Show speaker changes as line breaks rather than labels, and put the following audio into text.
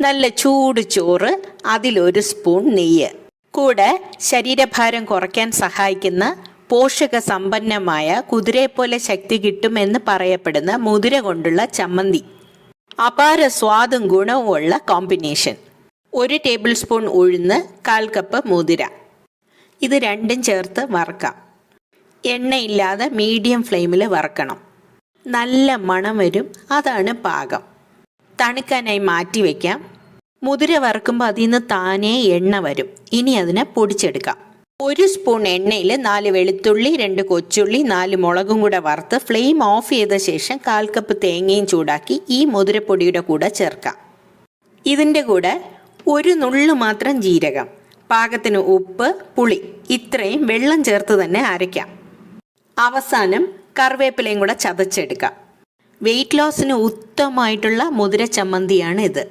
നല്ല ചൂട് ചോറ്, അതിലൊരു സ്പൂൺ നെയ്യ്, കൂടെ ശരീരഭാരം കുറയ്ക്കാൻ സഹായിക്കുന്ന പോഷക സമ്പന്നമായ കുതിരയെപ്പോലെ ശക്തി കിട്ടുമെന്ന് പറയപ്പെടുന്ന മുതിര കൊണ്ടുള്ള ചമ്മന്തി. അപാര സ്വാദും ഗുണവും ഉള്ള കോമ്പിനേഷൻ. 1 ടേബിൾ സ്പൂൺ ഉഴുന്ന്, 1/4 കപ്പ് മുതിര. ഇത് രണ്ടും ചേർത്ത് വറുക്കാം. എണ്ണയില്ലാതെ മീഡിയം ഫ്ലെയിമിൽ വറുക്കണം. നല്ല മണം വരും, അതാണ് പാകം. തണുക്കാനായി മാറ്റി വയ്ക്കാം. മുതിര വറുക്കുമ്പോൾ അതിൽ നിന്ന് താനേ എണ്ണ വരും. ഇനി അതിനെ പൊടിച്ചെടുക്കാം. 1 സ്പൂൺ എണ്ണയിൽ 4 വെളുത്തുള്ളി, 2 കൊച്ചുള്ളി, 4 മുളകും കൂടെ വറുത്ത് ഫ്ലെയിം ഓഫ് ചെയ്ത ശേഷം 1/4 കപ്പ് തേങ്ങയും ചൂടാക്കി ഈ മുതിരപ്പൊടിയുടെ കൂടെ ചേർക്കാം. ഇതിൻ്റെ കൂടെ 1 നുള്ളു മാത്രം ജീരകം, പാകത്തിന് ഉപ്പ്, പുളി, ഇത്രയും വെള്ളം ചേർത്ത് തന്നെ അരയ്ക്കാം. അവസാനം കറിവേപ്പിലയും കൂടെ ചതച്ചെടുക്കാം. വെയിറ്റ് ലോസിന് ഉത്തമമായിട്ടുള്ള മുതിര ചമ്മന്തിയാണ് ഇത്.